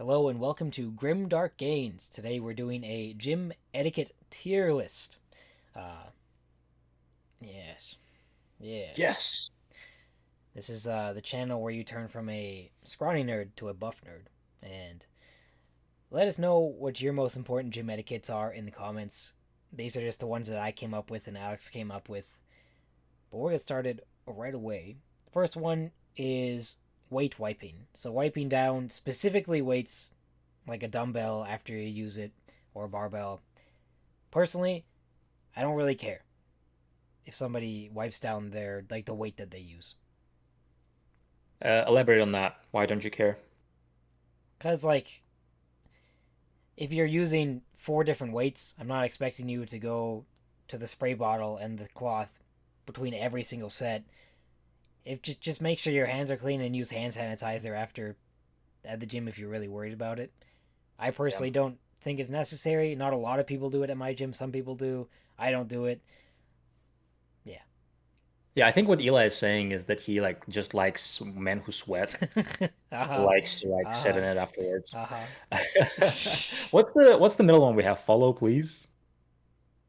Hello and welcome to Grim Dark Gains. Today we're doing a gym etiquette tier list. Uh, yes, yes. Yes. This is the channel where you turn from a scrawny nerd to a buff nerd. And let us know what your most important gym etiquettes are in the comments. These are just the ones that I came up with and Alex came up with. But we'll get started right away. The first one is weight wiping. So wiping down specifically weights like a dumbbell after you use it or a barbell. Personally, I don't really care if somebody wipes down their like the weight that they use. Elaborate on that. Why don't you care? Cause like if you're using four different weights, I'm not expecting you to go to the spray bottle and the cloth between every single set. If just make sure your hands are clean and use hand sanitizer after at the gym if you're really worried about it. I Yeah. personally don't think it's necessary. Not a lot of people do it at my gym. Some people do. I don't do it. Yeah. Yeah, I think what Eli is saying is that he like just likes men who sweat, Uh-huh. likes to like sit Uh-huh. in it afterwards. Uh-huh. What's the middle one we have? Follow, please.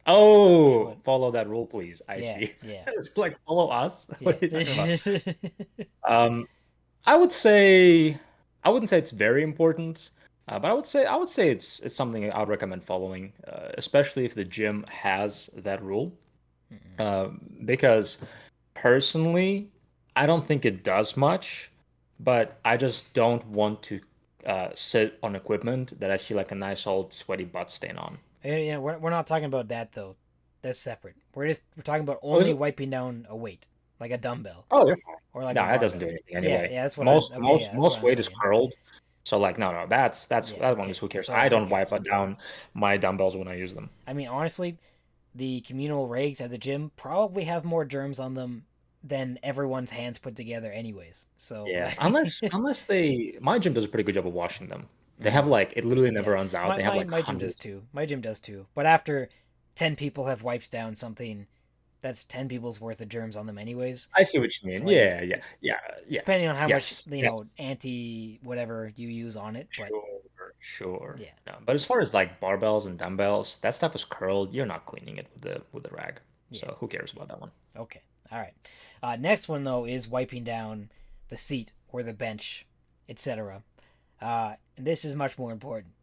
Which Oh, one? follow that rule, please. I Yeah, see. yeah, It's like follow us. yeah. What are you talking about? Um, I would say I wouldn't say it's very important, but I would say it's something I would recommend following, especially if the gym has that rule. Mm-mm. Because personally, I don't think it does much, but I just don't want to sit on equipment that I see like a nice old sweaty butt stain on. Yeah, we're not talking about that though. That's separate. We're talking about Oh, is only it? wiping down a weight, like a dumbbell Oh, you're fine. or like No, a that doesn't do barbell. anything Yeah, anyway. yeah, that's what I'm. Most Okay, most yeah, that's what most I'm weight is saying. curled. So like no, that's Yeah, that one is okay. who cares. So I who don't wipe cares? down my dumbbells when I use them. I mean, honestly, the communal rags at the gym probably have more germs on them than everyone's hands put together, anyways. So Yeah, unless like, unless they my gym does a pretty good job of washing them. They have mm, like it literally never yeah, runs out. my, They have my like my gym does hundreds. too. My gym does too. But after 10 people have wiped down something, that's 10 people's worth of germs on them, anyways. I see what you So mean. like, it's Yeah, yeah, yeah, yeah. depending on how much Yes, yes. anti whatever you use on it. But Sure, sure. yeah, No, but as far as like barbells and dumbbells, that stuff is curled. You're not cleaning it with the rag. yeah, So who cares about that one? okay, all right. Next one though is wiping down the seat or the bench, etc. And this is much more important,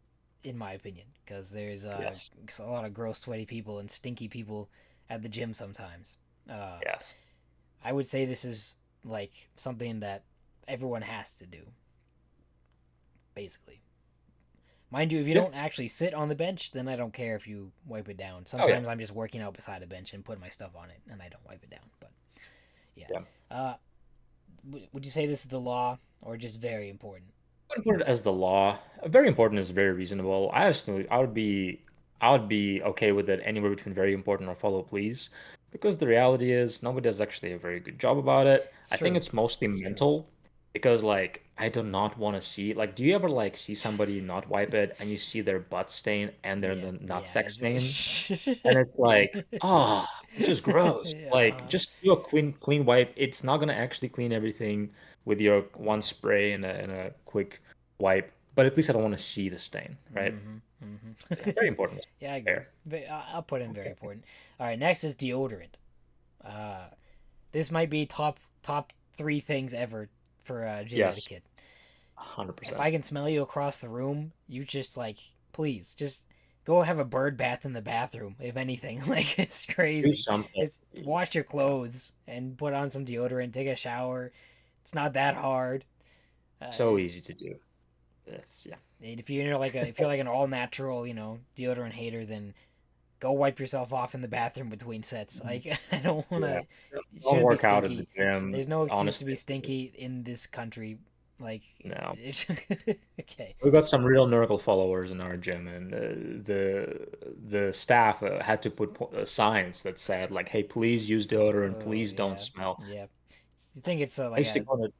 in my opinion, because there's Yes. a lot of gross, sweaty people and stinky people at the gym sometimes. Uh, Yes. I would say this is like something that everyone has to do, basically. Mind you, if you Yeah. don't actually sit on the bench, then I don't care if you wipe it down. Oh yeah. Sometimes I'm just working out beside a bench and putting my stuff on it, and I don't wipe it down. But yeah, Yeah. uh, would you say this is the law or just very important? I would put it as the law. Very important is very reasonable. I would be okay with it anywhere between very important or follow please. Because the reality is nobody does actually a very good job about it. It's I think true. it's mostly It's true. mental because like I do not want to see like do you ever like see somebody not wipe it and you see their butt stain and their Yeah, nutsack yeah. stain and it's like it's just gross. Yeah, Like just do a clean wipe. It's not gonna actually clean everything with your one yeah. spray and a quick wipe, but at least I don't want to see the stain, right? Yeah, very important. Yeah, I agree. Fair. I'll put in very important. All right, next is deodorant. Uh, this might be top three things ever for gym Yes, etiquette. If 100%. I can smell you across the room, you just like please just go have a bird bath in the bathroom. If anything, like it's Do crazy. something. It's wash your Yeah. clothes and put on some deodorant. Take a shower. It's not that hard. Uh, So easy to do. It's yeah. if you're like if you're like an all natural, deodorant hater, then go wipe yourself off in the bathroom between sets. Mhm. Like I don't want Yeah. to. You Don't shouldn't be work out at the stinky. gym. There's no excuse to be Honestly, stinky in this country. Like, no. okay. We've got some real Nurgle followers in our gym, and the staff had to put signs that said like, "Hey, please use deodorant. Oh Please don't yeah, smell." yeah. You think it's I like used to a go to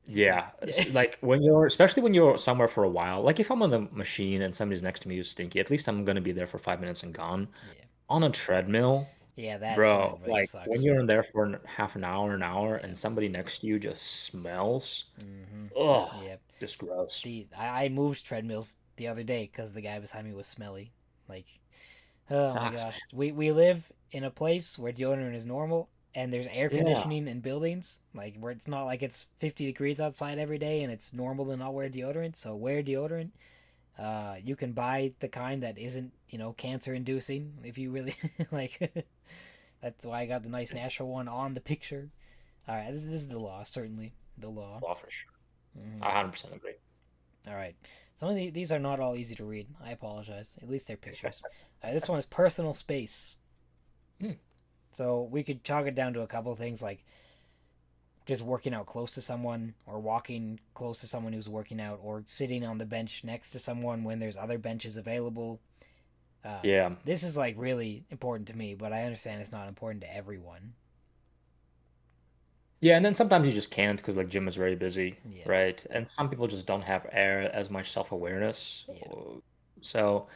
s- yeah, like when you're especially when you're somewhere for a while. Like if I'm on the machine and somebody's next to me who's stinky, at least I'm gonna be there for 5 minutes and gone. yeah. On a treadmill, Yeah, that sort of Bro, advice like when sucks. you're in there for half an hour, Yeah. and somebody next to you just smells, Mm-hmm. ugh, Yep. just gross. I moved treadmills the other day because the guy beside me was smelly. Like, oh my Sucks, man. gosh, we live in a place where deodorant is normal, and there's air Yeah, conditioning in buildings, like where it's not like it's 50 degrees outside every day, and it's normal to not wear deodorant. So wear deodorant. You can buy the kind that isn't, cancer inducing if you really like. That's why I got the nice natural one on the picture. All right, this is the law, certainly the law. well, for sure. I Mm-hmm. 100% agree. All right, some of these are not all easy to read. I apologize. At least they're pictures. This one is personal space. Hmm. So we could chalk it down to a couple of things like just working out close to someone, or walking close to someone who's working out, or sitting on the bench next to someone when there's other benches available. Uh, Yeah. this is like really important to me, but I understand it's not important to everyone. Yeah, and then sometimes you just can't because like gym is very busy, Yeah, right? And some people just don't have as much self-awareness. yeah. So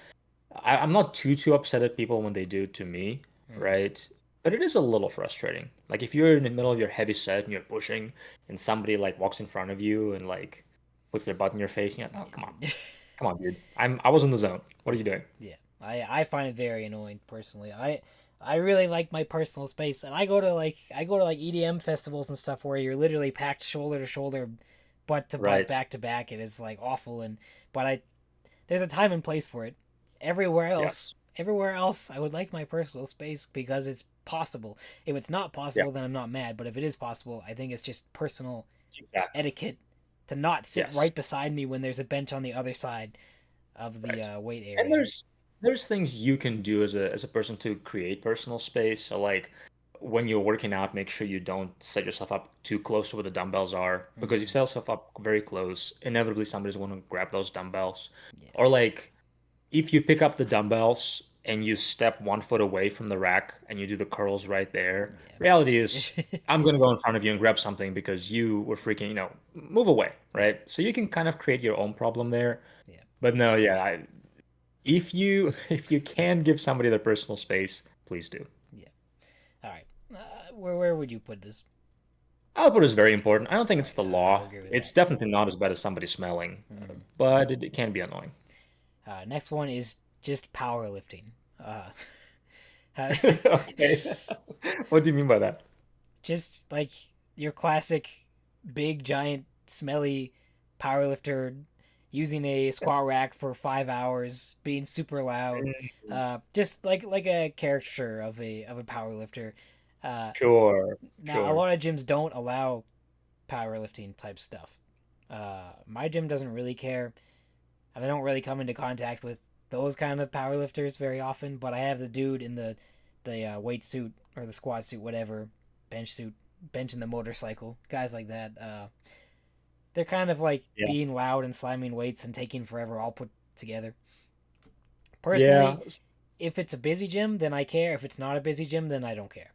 I'm not too upset at people when they do it to me, Mm-hmm. right? But it is a little frustrating. Like if you're in the middle of your heavy set and you're pushing and somebody like walks in front of you and like puts their butt in your face, and you're like, oh, come on. Yeah. Come on, dude. I was in the zone. What are you doing? Yeah, I find it very annoying personally. I really like my personal space, and I go to like EDM festivals and stuff where you're literally packed shoulder to shoulder, butt to butt, Right. back to back. It is like awful, and but I there's a time and place for it. Everywhere else, Yes. everywhere else, I would like my personal space because it's possible. If it's not Yeah, possible, then I'm not mad. But if it is possible, I think it's just personal exactly. etiquette to not sit Yes. right beside me when there's a bench on the other side of the Right. weight And area. there's things you can do as a person to create personal space. So like when you're working out, make sure you don't set yourself up too close to where the dumbbells are because if you Mm-hmm. set yourself up very close, inevitably somebody's going to grab those dumbbells. Yeah. Or like if you pick up the dumbbells and you step 1 foot away from the rack and you do the curls right there, reality Yeah. is I'm going to go in front of you and grab something because you were freaking, move away, Yeah. right? So you can kind of create your own problem there. Yeah. But no, yeah, if you if you can give somebody their personal space, please do. Yeah. All right. Where would you put this? Output is very important. I don't think All it's right. the I'll law. agree with It's that. definitely not as bad as somebody smelling, Mm-hmm. but it can be annoying. Next one is just powerlifting. Uh, uh, Okay. What do you mean by that? just like your classic big, giant, smelly powerlifter using a squat rack for 5 hours, being super loud. Mm, Just like a caricature of a powerlifter. Uh, sure, Now a sure. lot of gyms don't allow powerlifting type stuff. My gym doesn't really care, and I don't really come into contact with those kind of powerlifters very often. But I have the dude in the weight suit or the squat suit, whatever, bench suit, benching the motorcycle, guys like that. They're kind of like Yeah. being loud and slamming weights and taking forever all put together. Yeah. Personally, if it's a busy gym, then I care. If it's not a busy gym, then I don't care.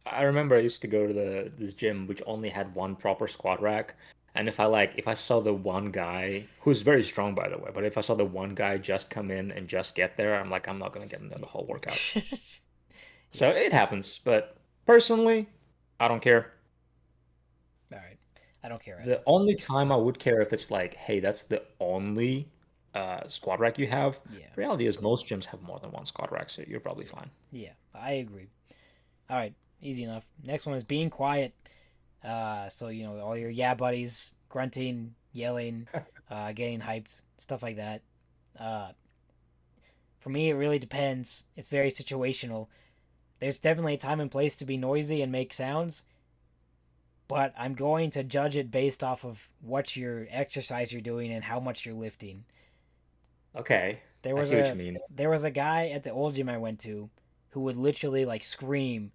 I remember I used to go to this gym which only had one proper squat rack. And if I saw the one guy who's very strong by the way, but if I saw the one guy just come in and just get there, I'm like, I'm not gonna get in there the whole workout. Yeah. So it happens, but personally, I don't care. All right. I don't care either. The only time I would care if it's like, hey, that's the only squat rack you have. Yeah. The reality is most gyms have more than one squat rack, so you're probably Yeah. fine. Yeah. I agree. All right. Easy enough. Next one is being quiet. So all your yeah buddies grunting, yelling, getting hyped, stuff like that. Uh, for me, it really depends. It's very situational. There's definitely a time and place to be noisy and make sounds, but I'm going to judge it based off of what your exercise you're doing and how much you're lifting. Okay, There I was see what you a mean. there was a guy at the old gym I went to who would literally like scream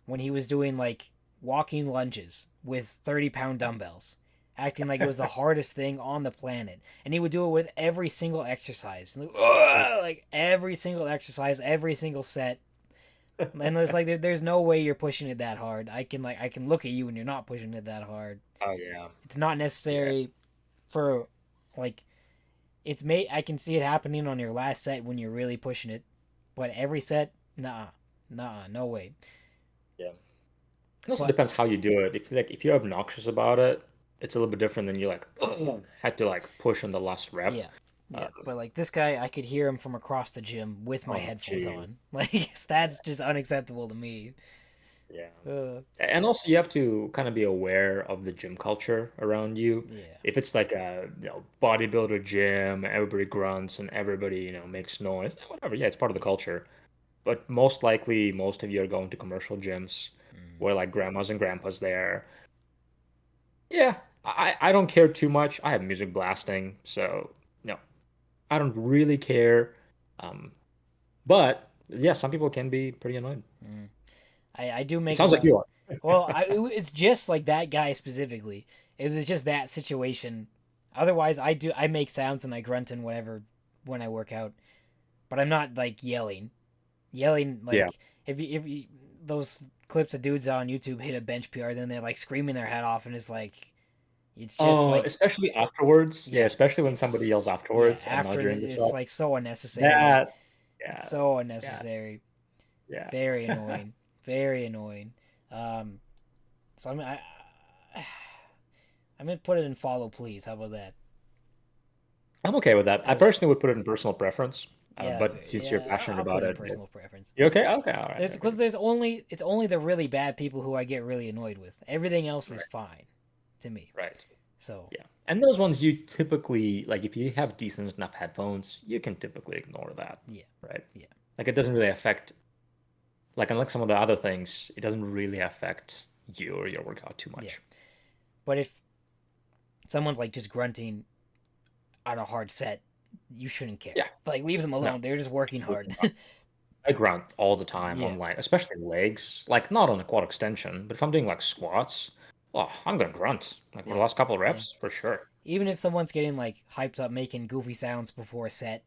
when he was doing like walking lunges with 30-pound dumbbells, acting like it was the hardest thing on the planet. And he would do it with every single exercise. Like, "Ugh!" Like every single exercise, every single set. And it's like there's no way you're pushing it that hard. I can look at you and you're not pushing it that hard. Oh yeah, It's not yeah. necessary for like it's made I can see it happening on your last set when you're really pushing it. But every set, nah. Nah, no way. Yeah. It also But depends how you do it. If you're obnoxious about it, it's a little bit different than you like had to like push on the last rep. yeah, yeah. Uh, But like this guy, I could hear him from across the gym with my oh headphones jeez. on. Like that's just unacceptable to me. Yeah. Uh, And also you have to kind of be aware of the gym culture around you. yeah, If it's like a bodybuilder gym, everybody grunts and everybody makes noise, whatever. Yeah, it's part of the yeah. culture. But most likely, most of you are going to commercial gyms Mm, where like grandmas and grandpas there. Yeah, I don't care too much. I have music blasting, so no, I don't really care. Um, but yeah, some people can be pretty annoyed. mm. I do It make sounds like a you are. well. It's just like that guy specifically. It was just that situation. Otherwise, I make sounds and I grunt and whatever when I work out, but I'm not like yelling Yeah. like if you those clips of dudes on YouTube hit a bench PR, then they're like screaming their head off, and it's just Oh, like especially afterwards. Yeah, yeah, especially when somebody it's yells yeah afterwards and not after during the it's set. like so unnecessary. That, It's yeah, so yeah, unnecessary. yeah. Very annoying. Very annoying. Um, so I'm gonna put it in follow, please. How about that? I'm okay with that. I Because personally would put it in personal preference, yeah, but since you're yeah, passionate I'll put about it in it, personal preference. you okay? Okay, all right, There's okay, because there's only it's only the really bad people who I get really annoyed with. Everything else is right, fine to me. right. So Yeah. And those ones you typically like if you have decent enough headphones, you can typically ignore that, yeah, right? yeah, Like it doesn't really affect like unlike some of the other things, it doesn't really affect you or your workout too yeah. much. But if someone's like just grunting on a hard set, you shouldn't care. Yeah. Like leave them No. alone. They're just working Absolutely hard. not. I grunt all the time Yeah, online, especially legs. Like not on a quad extension, but if I'm doing like squats, oh, I'm gonna grunt. Like for the yeah, last couple of yeah. reps, for sure. Even if someone's getting like hyped up, making goofy sounds before a set,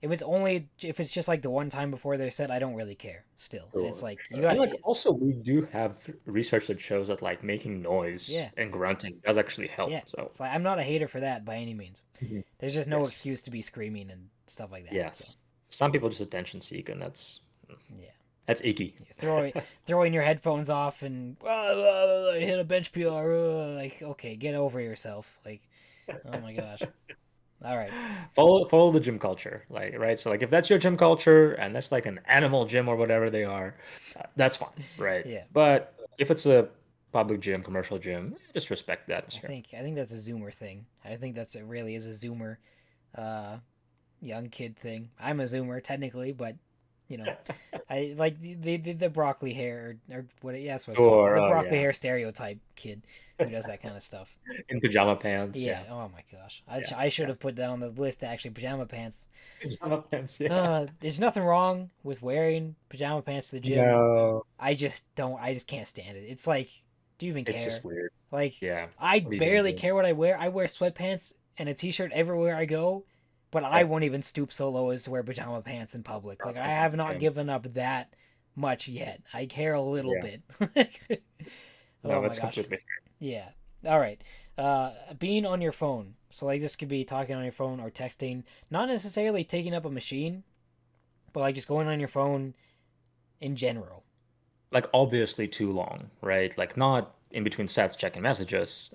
if it's just like the one time before their set, I don't really care. Still, and it's Sure, like you sure. And got like it's also we do have research that shows that like making noise yeah, and grunting does actually yeah. help. So It's like I'm not a hater for that by any means. Mhm. There's just no Yes. excuse to be screaming and stuff like that. So Yes. Some people just attention seek, and yeah. that's icky. Throwing your headphones off and hit a bench PR. Like, okay, get over yourself. Like, oh my gosh. All right. Follow the gym culture, like right. So like if that's your gym culture and that's like an animal gym or whatever they are, that's fine, right? Yeah, But if it's a public gym, commercial gym, just respect the I atmosphere. think I think that's a Zoomer thing. I think it really is a Zoomer, uh, young kid thing. I'm a Zoomer technically, but you know, I like the broccoli hair or what? Yeah, that's what it's called. Sure. The Oh broccoli yeah. hair stereotype kid who does that kind of stuff. In pajama pants. Yeah. Yeah. Oh my gosh. Yeah. I should Yeah. have put that on the list. Actually, pajama pants. Pajama pants. Yeah. There's nothing wrong with wearing pajama pants to the gym. No, I just don't. I just can't stand it. It's like, do you even it's just care? weird. Like, Yeah. I What are you even barely doing? care what I wear. I wear sweatpants and a t-shirt everywhere I go, but I Yeah. won't even stoop so low as to wear pajama pants in public. Pajama Like, I pants in have the not gym. given up that much yet. I care a little Yeah. bit. No, Oh my that's gosh. completely. Yeah. All right. Being on your phone. So like this could be talking on your phone or texting. Not necessarily taking up a machine, but like just going on your phone in general. Like obviously too long, right? Like not in between sets checking messages,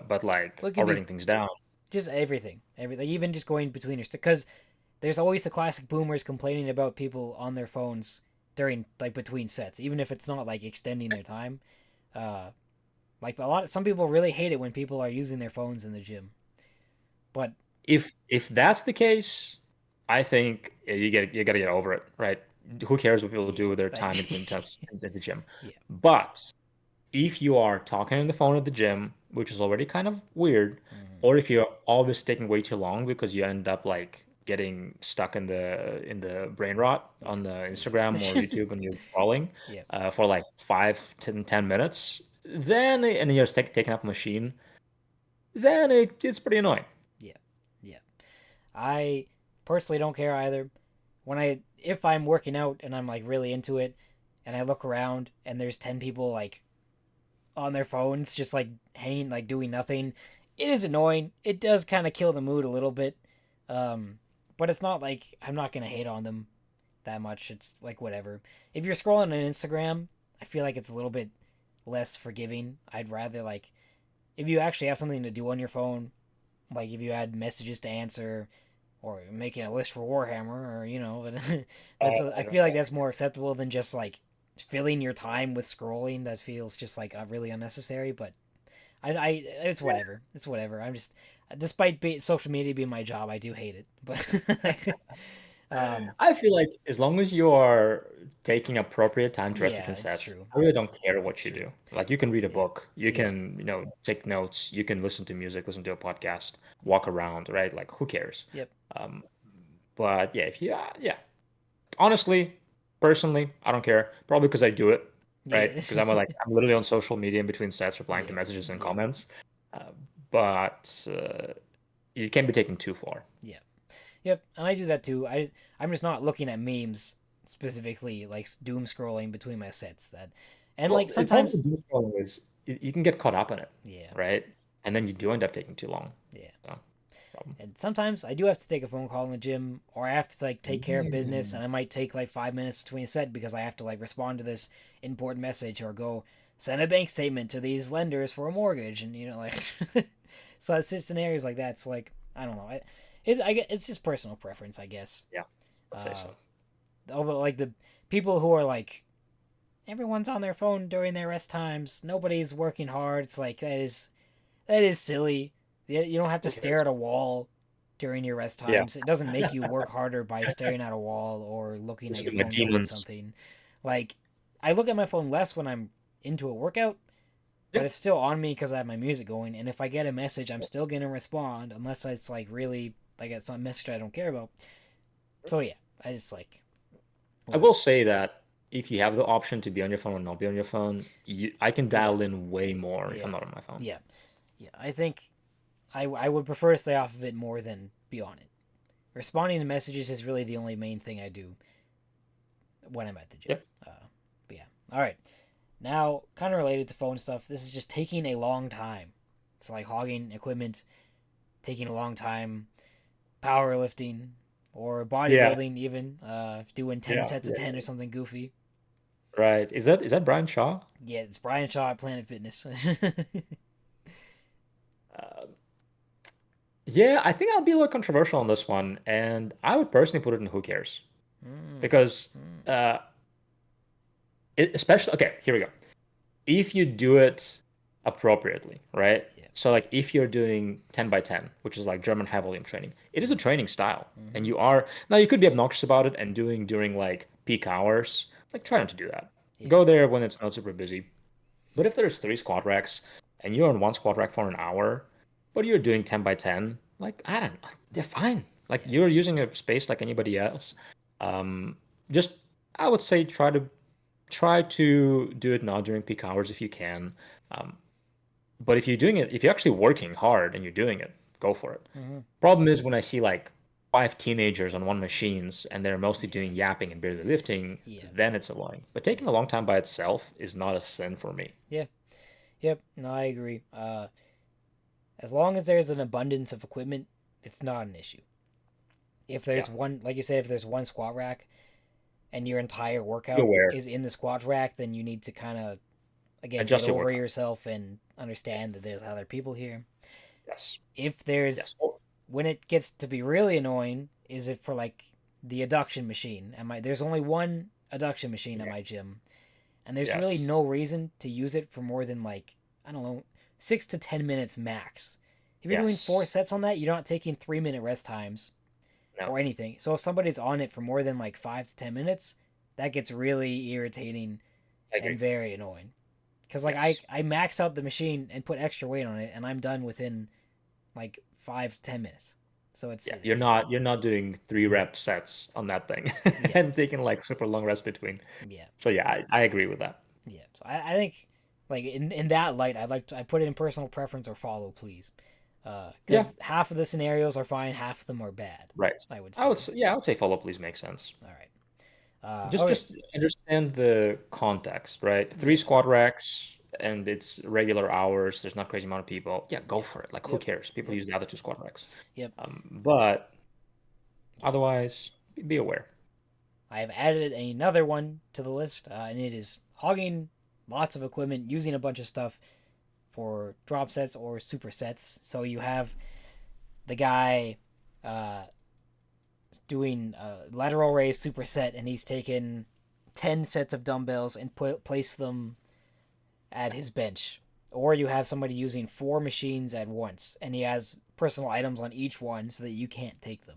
but like Well, it could or be writing things down. just everything, even just going between your because there's always the classic boomers complaining about people on their phones during like between sets, even if it's not like extending their time. Uh, like some people really hate it when people are using their phones in the gym. But If that's the case, I think you gotta get over it, right? Who cares what people do yeah, with their like time between tests at the gym? yeah, But if you are talking on the phone at the gym, which is already kind of weird, mm, or if you're always taking way too long because you end up like getting stuck in the brain rot yeah, on the Instagram or yeah, YouTube when you're scrolling yeah, for like 5 to 10 minutes, then and you're taking up a machine, then it's pretty annoying. yeah, yeah. I personally don't care either. If I'm working out and I'm like really into it, and I look around and there's 10 people like on their phones just like hanging like doing nothing, it is annoying. It does kind of kill the mood a little bit. Um, but it's not like I'm not gonna hate on them. that much. It's like whatever. If you're scrolling on Instagram, I feel like it's a little bit less forgiving. I'd rather like if you actually have something to do on your phone, like if you had messages to answer or making a list for Warhammer or I feel like that's more acceptable than just like filling your time with scrolling. That feels just like really unnecessary. But I it's whatever. It's whatever. I'm just despite social media being my job, I do hate it. But I feel like as long as you are taking appropriate time to rest yeah, between it's sets, true. I really don't care It's what you true. do. Like you can read a Yeah. book, you Yeah. can, take notes, you can listen to music, listen to a podcast, walk around, right? Like who cares? Yep. Um, but yeah, if you, yeah, honestly, personally, I don't care. Probably because I do it, right? Yeah. Because I'm literally on social media in between sets, replying to Yep. messages and Yep. comments. Uh, but it can be taken too far. Yeah. Yep. And I do that too. I'm just not looking at memes specifically, like doom scrolling between my sets. That, and Well, like the problem sometimes, with doom scrolling is you can get caught up in it, yeah, right? And then you do end up taking too long. yeah. So, problem. And sometimes I do have to take a phone call in the gym, or I have to like take care of business, Mm. and I might take like 5 minutes between a set because I have to like respond to this important message or go send a bank statement to these lenders for a mortgage, and like, so it's just scenarios like that. It's like I don't know. It's just personal preference, I guess. Yeah, I'd say Uh, so. although like the people who are like everyone's on their phone during their rest times, nobody's working hard. It's like that is silly. You don't have to Who stare cares? at a wall during your rest Yeah. times. It doesn't make you work harder by staring at a wall or looking This at is your my phone doing demons. something. Like, I look at my phone less when I'm into a workout, but Yep. it's still on me because I have my music going. And if I get a message, I'm still gonna respond unless it's like really like it's not a message I don't care about. So yeah, I just like I whatever. will say that if you have the option to be on your phone or not be on your phone, I can Yeah, dial in way more if I'm yeah, not on my phone. yeah, yeah. I think I would prefer to stay off of it more than be on it. Responding to messages is really the only main thing I do when I'm at the gym. Yep. But yeah. All right. Now, kind of related to phone stuff, this is just taking a long time. It's like hogging equipment, taking a long time, powerlifting, or Yeah. bodybuilding, even. Doing 10 Yeah. sets of Yeah. 10 or something goofy. Right. Is that Brian Shaw? Yeah, it's Brian Shaw at Planet Fitness. Uh, yeah, I think I'll be a little controversial on this one, and I would personally put it in who cares mm, because mm, uh, especially okay, here we go. If you do it appropriately, right? yeah. So like if you're doing 10 by 10, which is like German high volume training, it is a training style. And Mm-hmm. you are now you could be obnoxious about it and doing during like peak hours. Like try not to do that. Yeah. Go there when it's not super busy. But if there's three squat racks and you're on one squat rack for an hour, but you're doing 10 by 10, like I don't they're fine. Like Yeah. you're using a space like anybody else. Um, just I would say try to do it not during peak hours if you can. Um, but if you're actually working hard and you're doing it, go for it. Mm-hmm. Problem is when I see like five teenagers on one machines and they're mostly Yeah. doing yapping and barely lifting, Yeah. then it's annoying. But taking Yeah. a long time by itself is not a sin for me. Yeah. Yep. No, I agree. As long as there's an abundance of equipment, it's not an issue. If Yeah, there's one, like you said, if there's one squat rack and your entire be workout aware. is in the squat rack, then you need to kind of, again, get Adjust your over workout. yourself and understand that there's other people here. Yes. If there's, Yes. Oh, when it gets to be really annoying, is it for like the adduction machine? There's only one adduction machine at yeah. my gym, and there's really Yes. no reason to use it for more than like, I don't know, 6 to 10 minutes max. If you're doing four Yes. sets on that, you're not taking 3 minute rest times No. or anything. So if somebody's on it for more than like 5 to 10 minutes, that gets really irritating I and agree. very annoying. Because like I Yes. I max out the machine and put extra weight on it, and I'm done within like 5 to 10 minutes. So it's Yeah. You're not doing three rep sets on that thing yeah, and taking like super long rest between. yeah, So yeah, I agree with that. yeah. So I think like in that light, I put it in personal preference or follow please, Yeah. because half of the scenarios are fine, half of them are bad. Right. I would I would say. say, yeah, I would say follow please makes sense. All right. Just Okay. just understand the context, right? Three Yeah. squad racks and it's regular hours. There's not crazy amount of people. Yeah, go Yeah. for it. Like who Yep. cares? People Yep. use the other two squad racks. Yep. But Yeah. otherwise, be aware. I have added another one to the list, and it is hogging lots of equipment, using a bunch of stuff for drop sets or supersets. So you have the guy uh, doing a lateral raise superset, and he's taken 10 sets of dumbbells and place them at his bench. Or you have somebody using 4 machines at once, and he has personal items on each one so that you can't take them.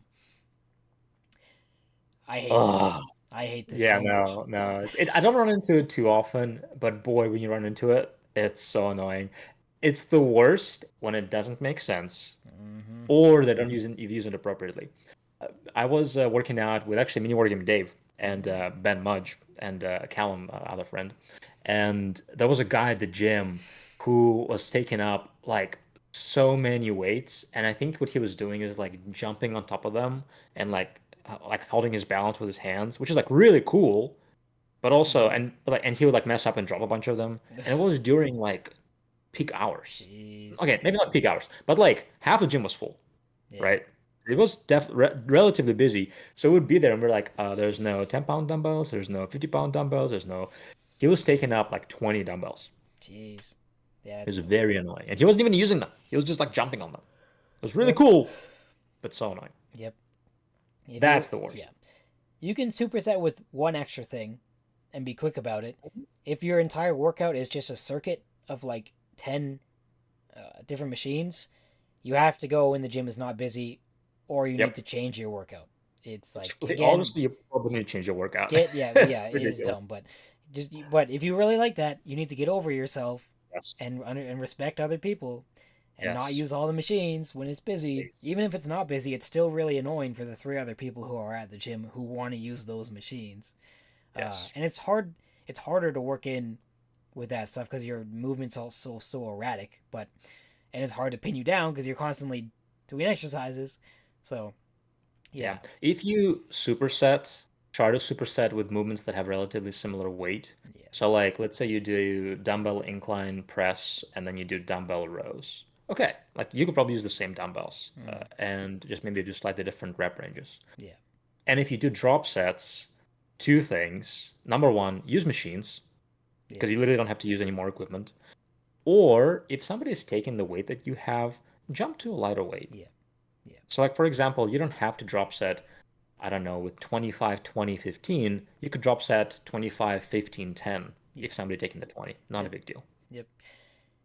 I hate this. Oh, I hate this yeah, so much. no. I don't run into it too often, but boy, when you run into it, it's so annoying. It's the worst when it doesn't make sense Mm-hmm. or they don't use it, you use it appropriately. I was working out with actually Mini Wargame Dave and Mm-hmm. Ben Mudge and Callum, other friend, and there was a guy at the gym who was taking up like so many weights, and I think what he was doing is like jumping on top of them and like holding his balance with his hands, which is like really cool, but also Mm-hmm. and he would like mess up and drop a bunch of them, and it was during like peak hours. Jeez. Okay, maybe not peak hours, but like half the gym was full, Yeah. right? It was relatively busy. So we would be there and we're like, there's no 10-pound dumbbells, there's no 50-pound dumbbells, there's no. He was taking up like 20 dumbbells. Jeez. Yeah, It was it's very annoying. And he wasn't even using them. He was just like jumping on them. It was really yep. cool, but so annoying. Yep. If you That's the yeah. worst. You can superset with one extra thing and be quick about it. If your entire workout is just a circuit of like 10 different machines, you have to go when the gym is not busy or you need Yep. to change your workout. It's like again, Honestly, you probably need to change your workout. yeah, It's it is ridiculous. dumb, but but if you really like that, you need to get over yourself Yes. and respect other people and not Yes. use all the machines when it's busy. Even if it's not busy, it's still really annoying for the 3 other people who are at the gym who want to use those machines. Yes. And it's hard. It's harder to work in with that stuff because your movements are so erratic. But and it's hard to pin you down because you're constantly doing exercises. So Yeah. yeah, If you superset, try to superset with movements that have relatively similar weight. yeah, So, like, let's say you do dumbbell incline press and then you do dumbbell rows. Okay, like you could probably use the same dumbbells mm, and just maybe do slightly different rep ranges. yeah, And if you do drop sets, two things. Number one, use machines yeah, because you literally don't have to use any more equipment. Or if somebody is taking the weight that you have, jump to a lighter weight. yeah, yeah, So, like, for example, you don't have to drop set I don't know, with 25, 20, 15, you could drop set 25, 15, 10 yeah, if somebody taking the 20. Not a yep, big deal. yep.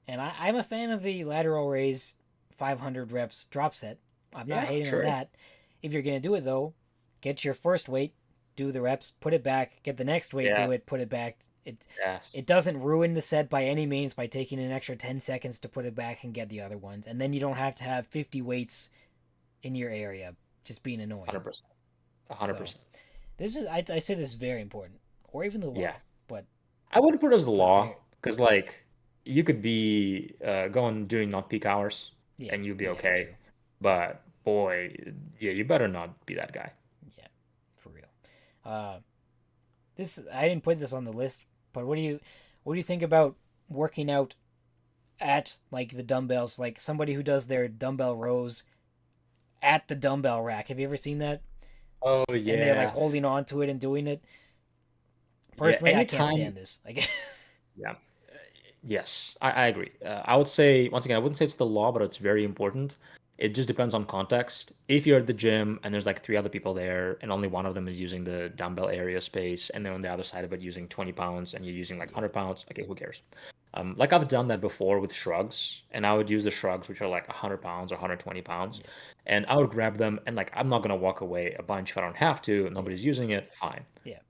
And I'm a fan of the lateral raise 500 reps drop set. I'm not Yeah, hating on sure. that. If you're gonna do it though, get your first weight, do the reps, put it back, get the next weight, Yeah, do it, put it back. yes, It doesn't ruin the set by any means by taking an extra 10 seconds to put it back and get the other ones. And then you don't have to have 50 weights in your area just being annoying. 100%. So 100%. this is I say this is very important, or even the Yeah. law, but I wouldn't put it as the law very because, like, you could be going during not peak hours yeah and you'd be yeah okay. true But boy, yeah, you better not be that guy. yeah for real. Uh, this I didn't put this on the list, but what do you think about working out at like the dumbbells, like somebody who does their dumbbell rows at the dumbbell rack? Have you ever seen that? Oh, And they're like yeah. holding on to it and doing it. Yeah, Personally, I can't anytime. stand this. Like, Yeah. Yes, I agree. I would say, once again, I wouldn't say it's the law, but it's very important. It just depends on context. If you're at the gym and there's like 3 other people there and only one of them is using the dumbbell area space, and then on the other side of it using 20 pounds and you're using like yeah, 100 pounds, okay, who cares? Like I've done that before with shrugs, and I would use the shrugs, which are like 100 pounds or 120 pounds, yeah, and I would grab them and like I'm not gonna walk away a bunch if I don't have to, yeah, nobody's using it, fine. yeah.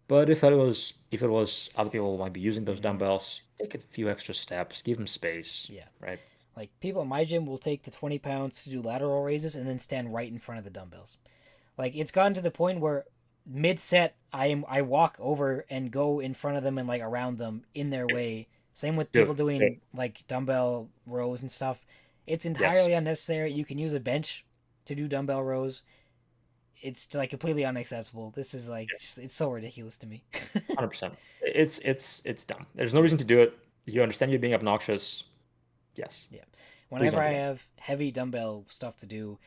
But if it was other people might be using those Mm-hmm. dumbbells, take a few extra steps, give them space, Yeah. right? Like people at my gym will take the 20 pounds to do lateral raises and then stand right in front of the dumbbells. Like it's gotten to the point where mid set I walk over and go in front of them and like around them in their Yep. way. Same with Do people it. Do it. doing like dumbbell rows and stuff. It's Yes. entirely unnecessary. You can use a bench to do dumbbell rows. It's like completely unacceptable. This is like Yes. just, it's so ridiculous to me. 100%. It's dumb. There's no reason to do it. You understand you're being obnoxious. Yes. Yeah. Please Whenever don't I do it. have heavy dumbbell stuff to do,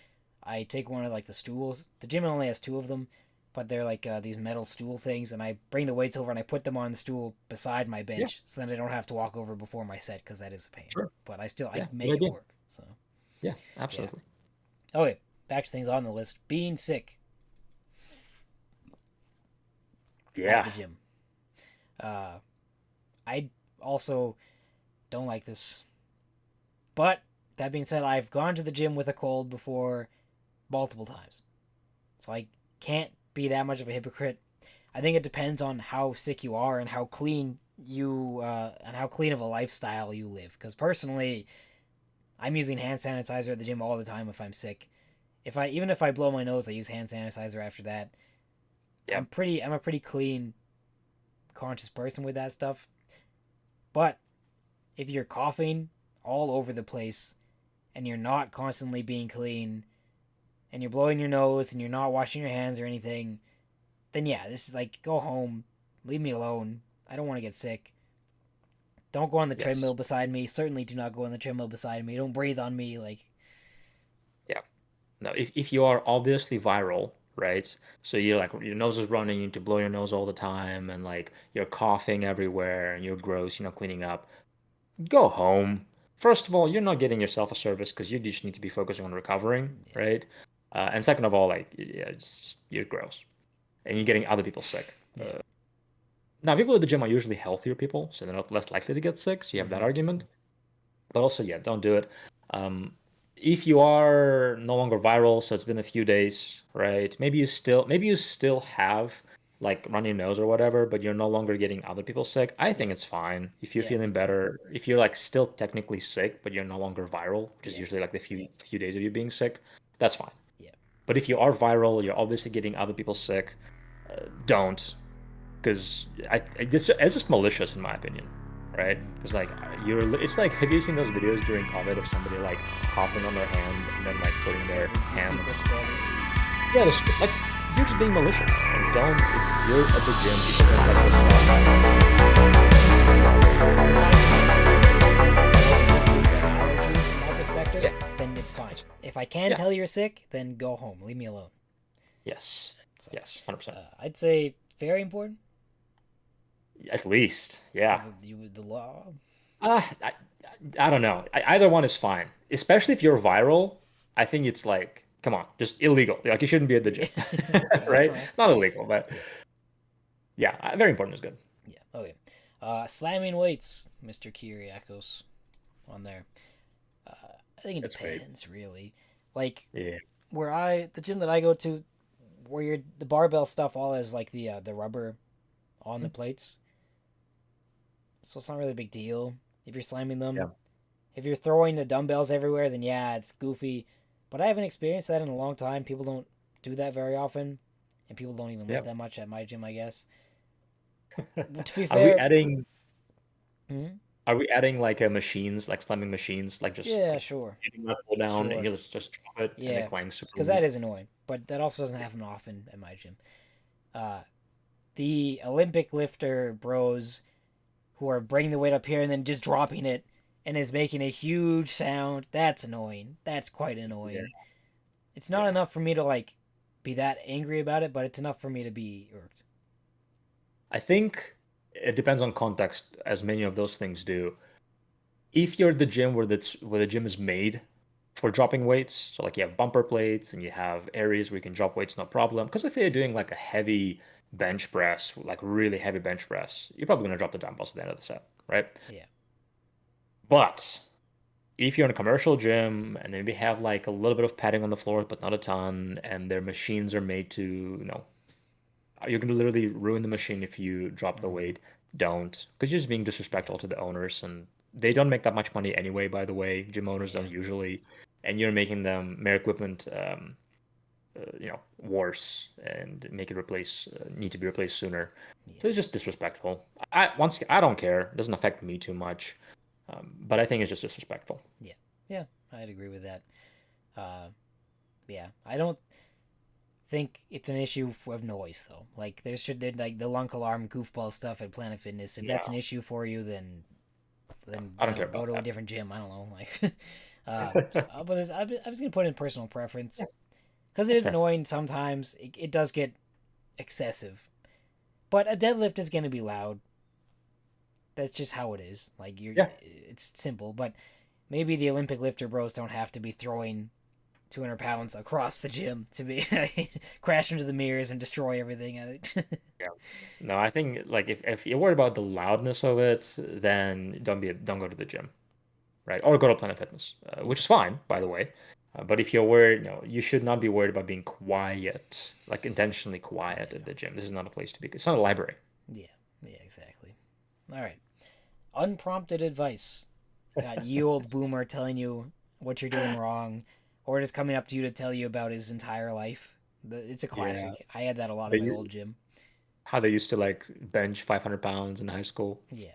I take one of like the stools. The gym only has 2 of them, but they're like these metal stool things, and I bring the weights over and I put them on the stool beside my Yeah, bench, so then I don't have to walk over before my set because that is a pain. sure. But I Yeah, good make it idea. work. So Yeah, yeah. absolutely. Okay, back to things on the list. Being sick at Yeah. the gym. Uh, I also don't like this. But that being said, I've gone to the gym with a cold before multiple times. So I can't be that much of a hypocrite. I think it depends on how sick you are and how clean and how clean of a lifestyle you live. Because personally, I'm using hand sanitizer at the gym all the time if I'm sick. If I even if I blow my nose, I use hand sanitizer after that. Yeah. I'm a pretty clean, conscious person with that stuff. But if you're coughing all over the place and you're not constantly being clean and you're blowing your nose and you're not washing your hands or anything, then yeah, this is like go home, leave me alone. I don't want to get sick. Don't go on the Yes. treadmill beside me. Certainly do not go on the treadmill beside me. Don't breathe on me. Like Yeah. No, if you are obviously viral, right? So you're like your nose is running, you need to blow your nose all the time, and like you're coughing everywhere and you're gross, cleaning up. Go home. First of all, you're not getting yourself a service because you just need to be focusing on recovering, yeah, right? And second of all, like yeah, it's just, you're gross and you're getting other people sick. yeah, Now, people at the gym are usually healthier people, so they're not less likely to get sick. So you have that mm-hmm. argument. But also, yeah, don't do it. Um, if you are no longer viral, so it's been a few days, right? Maybe you still have like runny nose or whatever, but you're no longer getting other people sick. I Yeah, think it's fine. If you're yeah, feeling me too. better, if you're like still technically sick, but you're no longer viral, which is Yeah, usually like the few days of you being sick, that's fine. yeah, But if you are viral, you're obviously getting other people sick, don't because it's just malicious in my opinion, right? mm-hmm. Because like it's like have you seen those videos during COVID of somebody like coughing on their hand and then like putting Yeah. their The hand? super spreaders. Yeah, like you're just being malicious and don't if you're at the gym, people don't touch your If I can't tell you're sick, or if it just looks like allergies from my stuff. perspective, Yeah, then it's fine. If I can yeah, tell you're sick, then go home. Leave me alone. yes, So, yes, 100%. I'd say very important. At least, yeah. The law. Uh, I, I don't know. Either one is fine, especially if you're viral. I think it's like, come on, just illegal. Like you shouldn't be at the gym, Yeah. right? Well, Not illegal, but yeah. yeah, very important is good. Yeah. Okay. Slamming weights, Mr. Kyriakos, on there. Uh, I think it That's great. depends, really. Like Yeah. the gym that I go to, where the barbell stuff all has like the rubber on the plates, so it's not really a big deal if you're slamming them. Yeah. If you're throwing the dumbbells everywhere, then yeah, it's goofy. But I haven't experienced that in a long time. People don't do that very often, and people don't even Yeah. lift that much at my gym, I guess. To be Are we fair, adding hmm are we adding like a machines, like slamming machines, like just yeah, like sure, hitting that ball down and sure, you just drop it and it yeah, clangs super because that weak? is annoying. But that also doesn't happen often at my gym. Uh, the Olympic lifter bros who are bringing the weight up here and then just dropping it and is making a huge sound. That's annoying. That's quite Yeah. annoying. It's not Yeah. enough for me to like be that angry about it, but it's enough for me to be irked. I think it depends on context, as many of those things do. If you're at the gym where the gym is made for dropping weights, so like you have bumper plates and you have areas where you can drop weights no problem. Because if you're doing like a heavy bench press, like really heavy bench press, you're probably gonna drop the dumbbells at the end of the set, right? Yeah. But if you're in a commercial gym and maybe have like a little bit of padding on the floor, but not a ton, and their machines are made to, you're going to literally ruin the machine if you drop the Mm-hmm. weight. Don't, because you're just being Yeah. disrespectful to the owners, and they don't make that much money anyway. By the way, gym owners Yeah. don't usually, and you're making them their equipment, worse and make it need to be replaced sooner. Yeah. So it's just disrespectful. I don't care. It doesn't affect me too much, but I think it's just disrespectful. Yeah. Yeah. I'd agree with that. Uh, yeah. I don't think it's an issue of noise though. Like there like the lunk alarm goofball stuff at Planet Fitness. If that's Yeah, an issue for you, no, then I I don't don't care know, go about to a that. different gym. I don't know. Like, but I'm just gonna put in personal preference Yeah, because it that's is fair. annoying sometimes. It does get excessive. But a deadlift is going to be loud. That's just how it is. Like Yeah. it's simple. But maybe the Olympic lifter bros don't have to be throwing 200 pounds across the gym to be crash into the mirrors and destroy everything. Yeah. No, I think like if you're worried about the loudness of it, then don't go to the gym, right? Or go to Planet Fitness, which Yeah, is fine, by the way. But if you're worried, no, you should not be worried about being quiet, like intentionally quiet yeah, at the gym. This is not a place to be. It's not a library. yeah, yeah, exactly. All right. Unprompted advice. Got you old boomer telling you what you're doing wrong, or just coming up to you to tell you about his entire life. It's a Yeah. classic. I had that a lot in my They, old gym. how they used to like bench 500 pounds in high school, Yeah,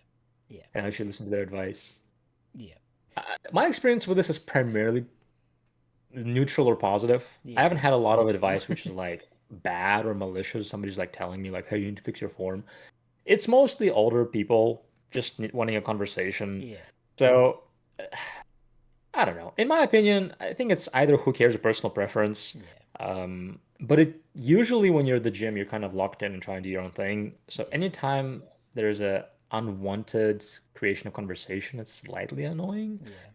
yeah, and I should listen to their advice. yeah, My experience with this is primarily neutral or positive. I yeah. haven't had a lot Me of too. advice which is like bad or malicious. Somebody's like telling me like, "Hey, you need to fix your form." It's mostly older people just wanting a conversation. Yeah, So I don't know. In my opinion, I think it's either who cares or personal preference. yeah, But it usually when you're at the gym, you're kind of locked in and trying to do your own thing. So yeah, anytime there's a unwanted creation of conversation, it's slightly annoying. yeah,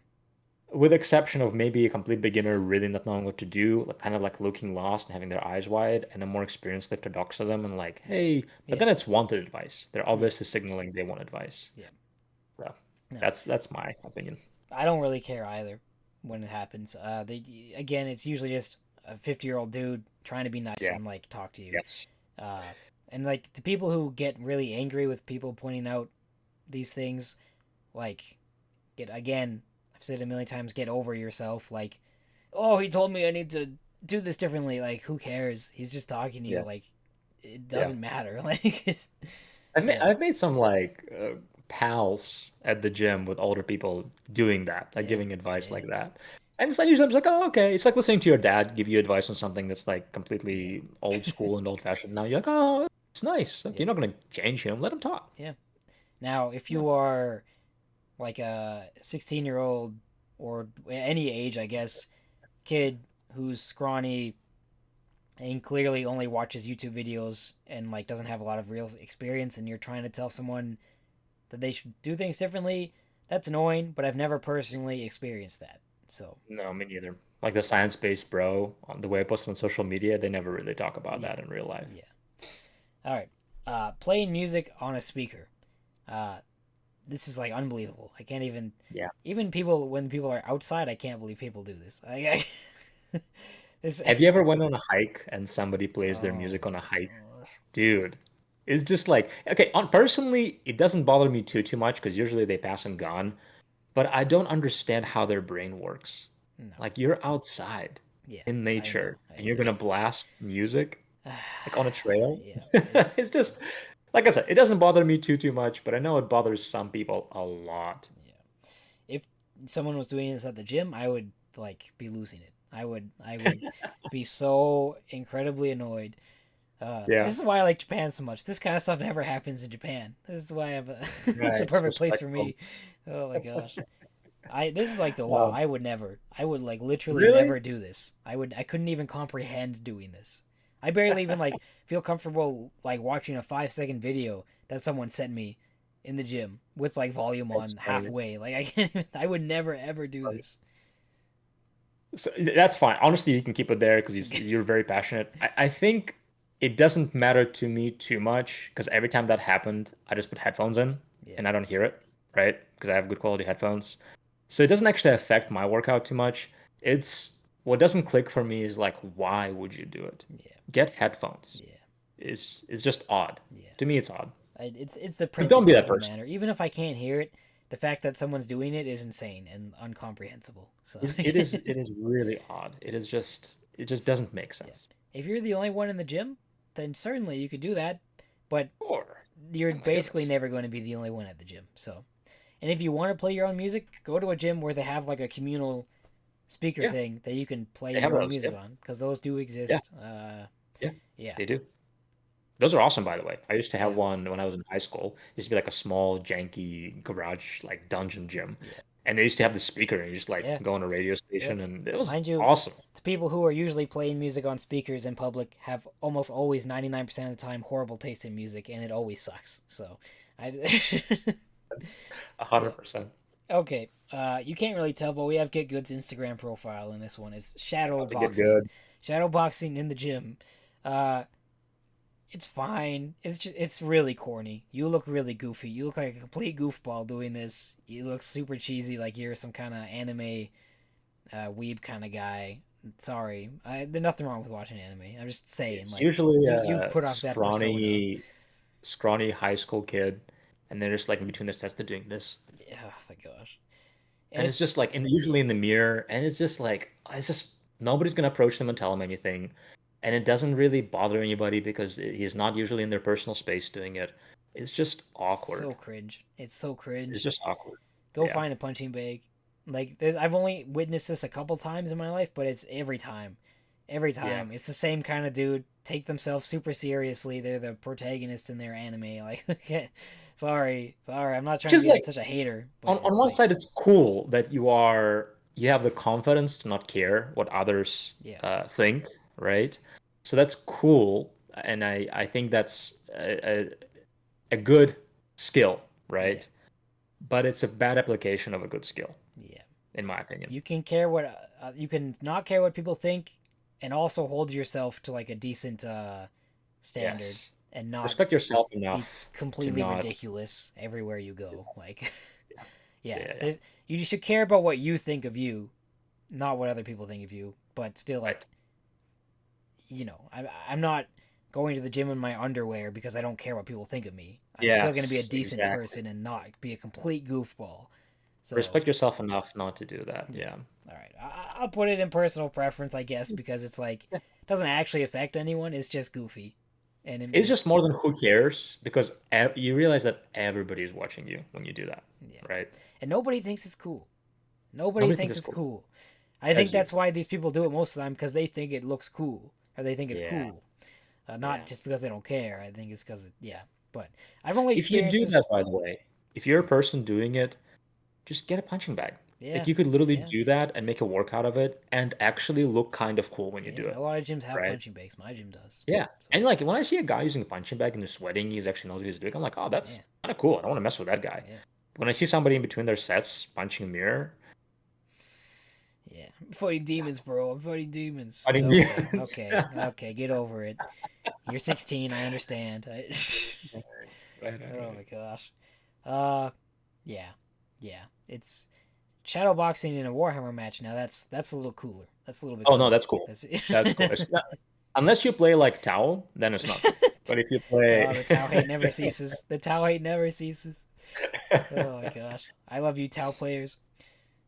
With exception of maybe a complete beginner really not knowing what to do, like kind of like looking lost and having their eyes wide, and a more experienced lifter talks to them and like, hey, but yeah, then it's wanted advice. They're yeah, obviously signaling they want advice. yeah. So No, that's my opinion. I don't really care either when it happens. Again, it's usually just a 50-year-old dude trying to be nice Yeah. and like talk to you. Yes. Uh, and like the people who get really angry with people pointing out these things, like get again, I've said it a million times, get over yourself. Like, oh, he told me I need to do this differently. Like, who cares? He's just talking to you. Yeah. Like, it Yeah. doesn't matter. Like, I've yeah, made some like pals at the gym with older people doing that, like yeah, giving advice yeah, like that. And it's like usually I'm just like, oh, okay. It's like listening to your dad give you advice on something that's like yeah, completely old school and old fashioned. Now you're like, oh, it's nice. Like, yeah, you're not gonna change him. Let him talk. yeah. Now, if Yeah. you are like a 16-year-old or any age, I guess, kid who's scrawny and clearly only watches YouTube videos and like doesn't have a lot of real experience, and you're trying to tell someone that they should do things differently, that's annoying, but I've never personally experienced that. So, No, me neither. Like the science-based bro, on the way I post on social media, they never really talk about yeah. that in real life. Yeah. All right. Playing music on a speaker. Uh, this is like unbelievable. I can't even. Yeah. Even people when people are outside, I can't believe people do this. This. Have you ever went on a hike and somebody plays their Oh music on a my hike? gosh. Dude, it's just like okay, on personally, it doesn't bother me too much because usually they pass and gone, but I don't understand how their brain works. No. Like you're outside Yeah. in I know. nature and you're gonna blast music like on a trail. Yeah. It's. It's just like I said, it doesn't bother me too much, but I know it bothers some people a lot. Yeah. If someone was doing this at the gym, I would like be losing it. I would be so incredibly annoyed. Yeah, This is why I like Japan so much. This kind of stuff never happens in Japan. This is why I'm. It's the right. perfect place for Respectful. me. Oh my gosh. This is like the law. Um, I would never. I would like literally really? never do this. I couldn't even comprehend doing this. I barely even like feel comfortable like watching a 5-second video that someone sent me in the gym with like volume That's on funny. halfway. Like I can't even, I would never ever do this. So that's fine. Honestly, you can keep it there because you're very passionate. I think it doesn't matter to me too much because every time that happened, I just put headphones in Yeah. and I don't hear it, right? Because I have good quality headphones. So it doesn't actually affect my workout too much. It's what doesn't click for me is like, why would you do it? Yeah. Get headphones. Yeah. It's just odd. Yeah. To me, it's odd. It's the But don't be principle that of the person. matter. Even if I can't hear it, the fact that someone's doing it is insane and incomprehensible. So It is really odd. It just doesn't make yeah. sense. If you're the only one in the gym, then certainly you could do that, but Or you're oh my basically goodness. never going to be the only one at the gym. So, and if you want to play your own music, go to a gym where they have like a communal speaker Yeah, thing that you can play they have your own those. music Yep. on because those do Yeah. exist. Yeah. Yeah, They do. Those are awesome, by the way. I used to have yeah, one when I was in high school. It used to be like a small, janky garage, like dungeon gym. yeah, And they used to have the speaker, and you just like Yeah. go on a radio Yep. station, and it was Mind you, awesome. the people who are usually playing music on speakers in public have almost always 99% of the time horrible taste in music, and it always sucks. So, I. Yeah. 100%. Okay. You can't really tell, but we have Get Good's Instagram profile, and this one is shadow About to get boxing. good. Shadow boxing in the gym. Uh, it's fine. It's really corny. You look really goofy. You look like a complete goofball doing this. You look super cheesy, like you're some kind of anime weeb kind of guy. Sorry, there's nothing wrong with watching anime. I'm just saying, It's like usually you a put off that persona. scrawny high school kid, and they're just like in between the sets, they're doing this, Oh my gosh, and and it's it's just like, usually in the mirror, and it's just like, it's just nobody's gonna approach them and tell them anything, and it doesn't really bother anybody because he's not usually in their personal space doing it. It's just so awkward. cringe. It's so It's cringe. just awkward. Go Yeah. find a punching bag. Like I've only witnessed this a couple times in my life, but it's every time. Every Yeah. time. It's the same kind of dude. Take themselves super seriously. They're the protagonist in their anime. Like, sorry. I'm not trying to Just be like, such a hater, but on it's one like, side, it's cool that you have the confidence to not care what others yeah, think, right? So that's cool, and I think that's a good skill, yeah, right? But it's a bad application of a good skill, yeah. in my opinion. You can care what you can not care what people think, and also hold yourself to like a decent standard, Yes. and not Respect yourself be enough to completely not. ridiculous everywhere you go. Like, Yeah, yeah, yeah, yeah. there's you should care about what you think of you, not what other people think of you. But still, like, Right. I'm not going to the gym in my underwear because I don't care what people think of me. I'm still going to be a Yes, decent exactly. person and not be a complete goofball. So, Respect yourself enough not to do that. yeah. Yeah. All right. I'll put it in personal preference, I guess, because it's like Yeah. it doesn't actually affect anyone. It's just goofy, and It's just more than who cares because you realize that everybody is watching you when you do that, yeah, right? and nobody thinks it's cool. Nobody Nobody thinks thinks it's it's cool. cool. I think Says you. that's why these people do it most of the time because they think it looks cool or they think it's Yeah, cool, not yeah. just because they don't care. I think it's because yeah. But I've only If you experienced do this. that, by the way, if you're a person doing it, just get a punching bag. Like Yeah, you could literally yeah, do that and make a workout of it and actually look kind of cool when you do yeah. A it, lot of gyms have right? punching bags. My gym does. Yeah. So And like when I see a guy using a punching bag and he's sweating, he's actually knows what he's doing. I'm like, oh, that's yeah, kind of cool. I don't want to mess with that guy. yeah, When I see somebody in between their sets punching a mirror, yeah. I'm fighting yeah, demons, bro. I'm fighting demons. I didn't Okay, demons. okay. Get over it. You're 16. I understand. Right, right, right, Oh right. my gosh. Uh, yeah, yeah. It's shadow boxing in a Warhammer match. Now that's a little cooler. That's a little bit Oh no, cooler. that's cool. That's That's cool. Unless you play like Tao, then it's not cool. But if you Oh, play, the Tau hate never ceases. The Tau hate never ceases. Oh my gosh. I love you, Tau players.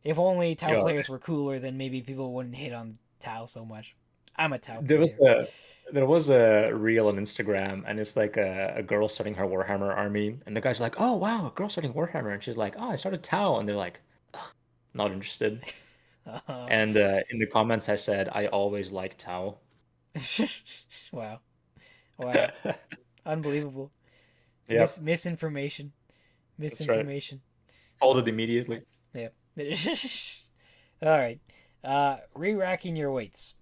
If only Tau yo, players were cooler, then maybe people wouldn't hate on Tau so much. I'm a Tau there was player. a there was a reel on Instagram, and it's like a girl starting her Warhammer army, and the guy's like, "Oh wow, a girl starting Warhammer," and she's like, "Oh, I started Tau," and they're like, "Ugh, not interested." Uh, And in the comments, I said, "I always like Tau." wow. Wow. Unbelievable. Yep, Misinformation. that's right. Misinformation. Folded Oh, immediately. yeah. All right. Re-racking your weights.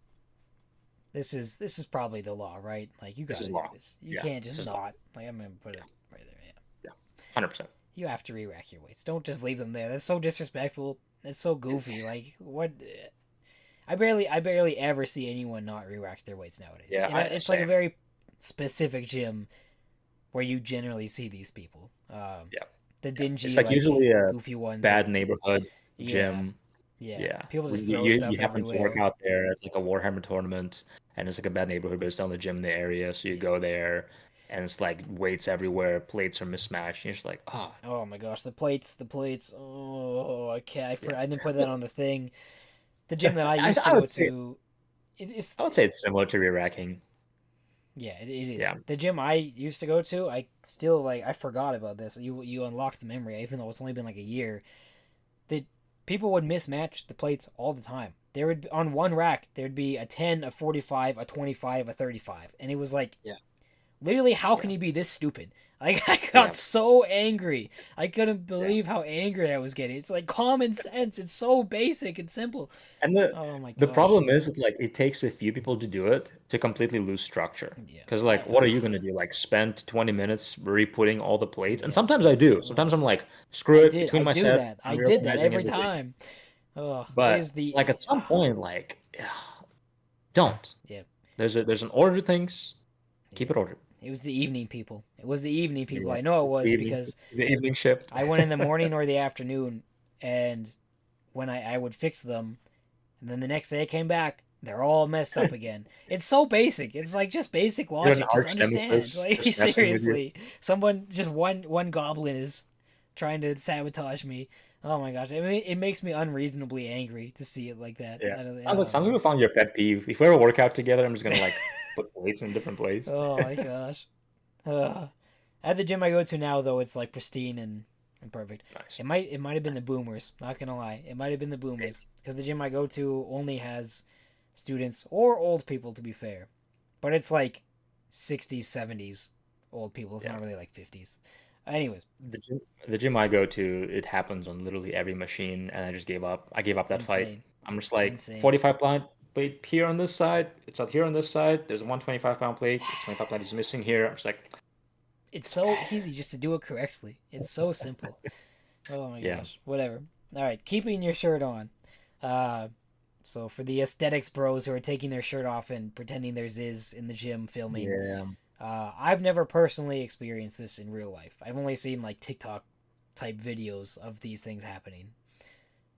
This is probably the law, right? Like you This is gotta do law. this. You Yeah, can't this just is law. not. Like I'm gonna put it right there. Yeah. Yeah, 100%. You have to re-rack your weights. Don't just leave them there. That's so disrespectful. That's so goofy. Like what? I barely ever see anyone not re-rack their weights nowadays. Yeah, And I it's like a same. very specific gym where you generally see these people. Yeah, The yeah. It's dingy, like like usually a goofy ones that bad neighborhood yeah, gym. yeah. Yeah, People where just throw you stuff happen to work everywhere. out there at like a Warhammer tournament, and it's like a bad neighborhood, but it's down the gym in the area, so you Yeah. go there, and it's like weights everywhere, plates are mismatched, and you're just like, ah, Oh my gosh, the plates. Oh, I can't. yeah. I didn't put that on the thing. The gym that I used to I go would say to, it's I would say it's similar to re-racking. yeah, it is. Yeah, The gym I used to go to, I still like. I forgot about this. You unlocked the memory, even though it's only been like a year. That people would mismatch the plates all the time. There would on one rack there'd be a 10, a 45, a 25, a 35, and it was like, yeah. Literally, how can Yeah. you be this stupid? Like, I got Yeah. so angry. I couldn't Yeah. believe how angry I was getting. It's like common sense. It's so basic and simple. And the Oh my the gosh. problem is that like it takes a few people to do it to completely lose structure. Yeah. Because like, what are you gonna do? Like spend 20 minutes re-putting all the plates? And Yeah. sometimes I do. Ugh. Sometimes I'm like, screw it, between I my do sets, that. I I'm did that reorganizing every everything. time. Oh, But is the like at some point, like, don't. yeah, There's an order to things. Keep yeah. it ordered. It was the evening people. It was the evening people. Yeah. I know it It's was because the evening shift. I went in the morning or the afternoon, and when I would fix them, and then the next day I came back, they're all messed up again. It's so basic. It's like just basic You're an logic. Just arch understand. nemesis Like just messing with you. seriously, someone just one goblin is trying to sabotage me. Oh my gosh, it makes me unreasonably angry to see it like that. Yeah. I don't, Sounds like oh, we found your pet peeve. If we ever work out together, I'm just gonna like put weights in a different place. oh my gosh. At the gym I go to now, though, it's like pristine and perfect. Nice. It might have been the boomers. Not gonna lie, it might have been the Maybe. boomers because the gym I go to only has students or old people, to be fair, but it's like 60s, 70s old people. It's Yeah. not really like 50s. Anyways, The gym I go to, it happens on literally every machine, and I just gave up. I gave up that fight. insane, I'm just like insane. 45 pound plate here on this side. It's out here on this side. There's a 125-pound plate. The 25 pound is missing here. I'm just like, It's so easy just to do it correctly. It's so simple. Oh my yeah, gosh. Whatever. All right, keeping your shirt on. Uh, so for the aesthetics bros who are taking their shirt off and pretending theirs is in the gym filming, yeah, I've never personally experienced this in real life. I've only seen like TikTok type videos of these things happening.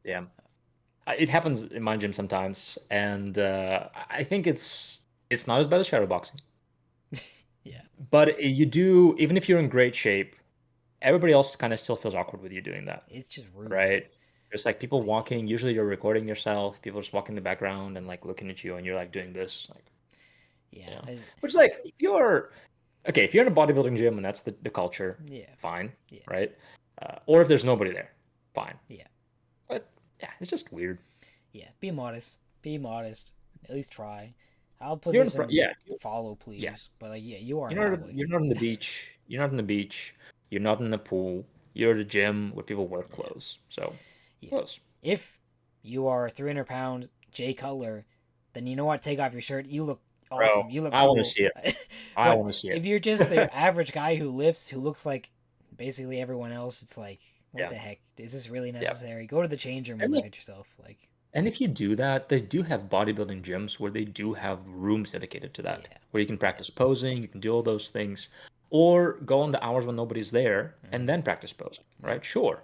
yeah. It happens in my gym sometimes, and I think it's not as bad as shadow boxing, Yeah, but you do even if you're in great shape, everybody else kind of still feels awkward with you doing that, it's just rude. right? There's like people Like, walking. Usually, you're recording yourself. People just walking in the background and like looking at you, and you're like doing this, like yeah, you know, which like if you're okay, if you're in a bodybuilding gym and that's the culture, yeah, fine, yeah, right? Or if there's nobody there, fine. yeah, But yeah, it's just weird. yeah. Be modest. Be modest. At least try. I'll put You're in this in yeah, follow, yeah. please. But like, yeah, you are in public. You're not on the beach. You're not on the beach. You're not in the pool. You're at a gym where people wear Yeah, clothes. So yeah. clothes. If you are 300-pound Jay Cutler, then you know what? Take off your shirt. You look Bro, awesome. You look I want to cool. see it. I But want to see if it. you're just the average guy who lifts, who looks like basically everyone else, it's like, what Yeah, the heck? Is this really yeah. necessary? Go to the change room and And look look, at yourself. Like, and if you do that, they do have bodybuilding gyms where they do have rooms dedicated to that, yeah, where you can yeah. practice posing, you can do all those things, or go on the hours when nobody's there and Mm, then practice posing, yep, right? Sure.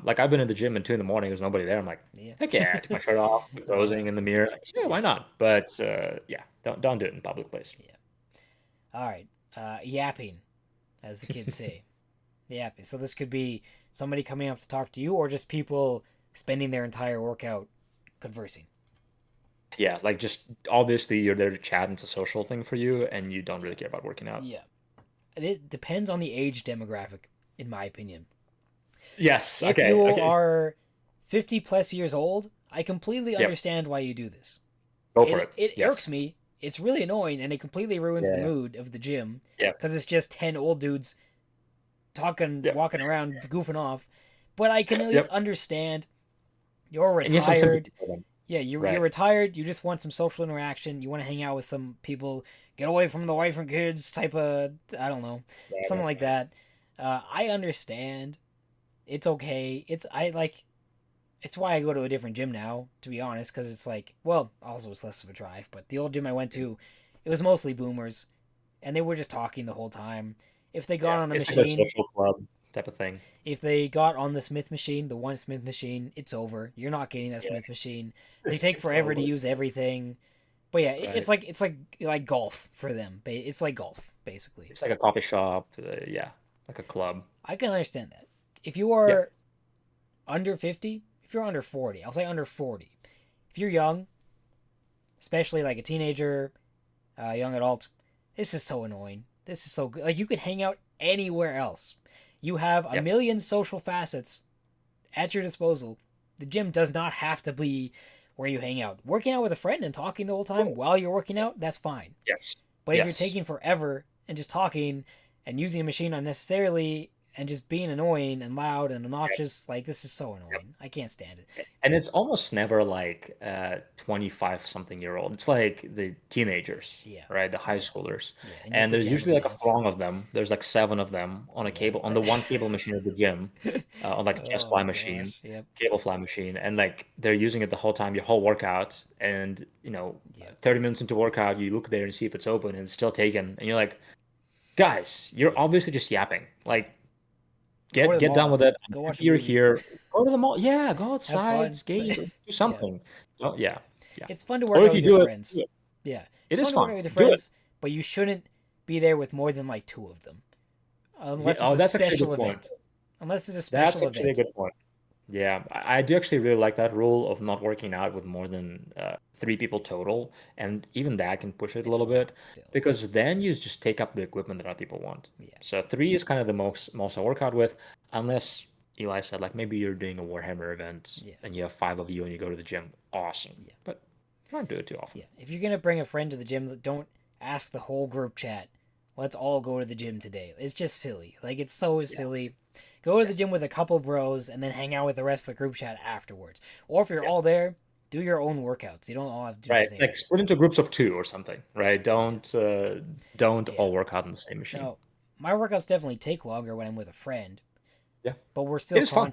Like I've been in the gym at 2 in the morning, there's nobody there. I'm like, yeah. heck yeah, I took my shirt off, posing in the mirror. Like, yeah, Yeah, why not? But yeah, don't do it in public place. yeah. All right. Yapping, as the kids say. Yapping. So this could be somebody coming up to talk to you, or just people spending their entire workout conversing. Yeah, like just obviously you're there to chat. And it's a social thing for you, and you don't really care about working out. Yeah. It depends on the age demographic, in my opinion. Yes. If Okay. you Okay. are 50 plus years old, I completely Yep. understand why you do this. Go for It, it. it Yes. irks me. It's really annoying and it completely ruins the Yeah. mood of the gym Yeah. because it's just 10 old dudes talking, Yep. walking around, goofing off. But I can at least Yep. understand you're And you have some retired. sympathy for them. Yeah, you're Right. retired. You just want some social interaction. You want to hang out with some people. Get away from the wife and kids type of, I don't know, Right. something Right. like Right. that. I understand. It's okay. I like it's why I go to a different gym now, to be honest, because it's like, well, also it's less of a drive, but the old gym I went to, it was mostly boomers, and they were just talking the whole time. If they got Yeah. on a It's like a machine, social club type of thing. if they got on the Smith machine, the one Smith machine, it's over. You're not getting that Yeah. Smith machine. They take It's forever to over. use everything. But yeah, Right. it's like golf for them. It's like golf basically. It's like a coffee shop. Yeah. Like a club. I can understand that. If you Yeah. are under 50, if you're under 40, I'll say under 40. If you're young, especially like a teenager, young adult, this is so annoying. This is so good. Like you could hang out anywhere else. You have a Yep. million social facets at your disposal. The gym does not have to be where you hang out. Working out with a friend and talking the whole time Oh, while you're working out, that's fine. yes. But if you're Yes. taking forever and just talking and using a machine unnecessarily and just being annoying and loud and obnoxious. Like, this is so Yep. annoying. I can't stand it. And it's almost never like 25 something year old. It's like the teenagers, Yeah. right? The high Yeah. schoolers. Yeah. And your And there's pajama usually like a pants. throng of them. There's like seven of them on a cable, on the Yeah. one cable machine at the gym, on like a chest Oh fly machine, gosh. Yep. cable fly machine. And like they're using it the whole time, your whole workout. And, 30 minutes into workout, you look there and see if it's open and it's still taken. And you're like, guys, you're Yeah. obviously just yapping. Like, Go to the get done mall. with it. I'm Go watch a happy you're movie. here. Go to the mall. Yeah, go Have outside, fun. skate, or do Yeah. something. Don't, yeah, yeah. It's fun to Or work if out you with your do it, friends. do it. Yeah. It It's is fun to work fun. out with your Do it. friends, but you shouldn't be there with more than like two of them. Yeah. Unless it's Oh, a that's actually a special good point. event. Unless it's a That's special actually a event. good point. Yeah, I do actually really like that rule of not working out with more than three people total, and even that can push it a It's a little lot bit still. because then you just take up the equipment that other people want. Yeah. So three is kind of the most I work out with, unless Eli said like maybe you're doing a Warhammer event Yeah. and you have five of you and you go to the gym. Awesome, Yeah. but I don't do it too often. Yeah. If you're gonna bring a friend to the gym, don't ask the whole group chat. Let's all go to the gym today. It's just silly. Like, it's so Yeah, silly. Go to yeah, the gym with a couple bros and then hang out with the rest of the group chat afterwards. Or if you're yeah. all there, do your own workouts. You don't all have to do the Right, same like thing. split into groups of two or something. Right, Yeah. don't Yeah. all work out in the same machine. No, my workouts definitely take longer when I'm with a friend, Yeah, but it is fun.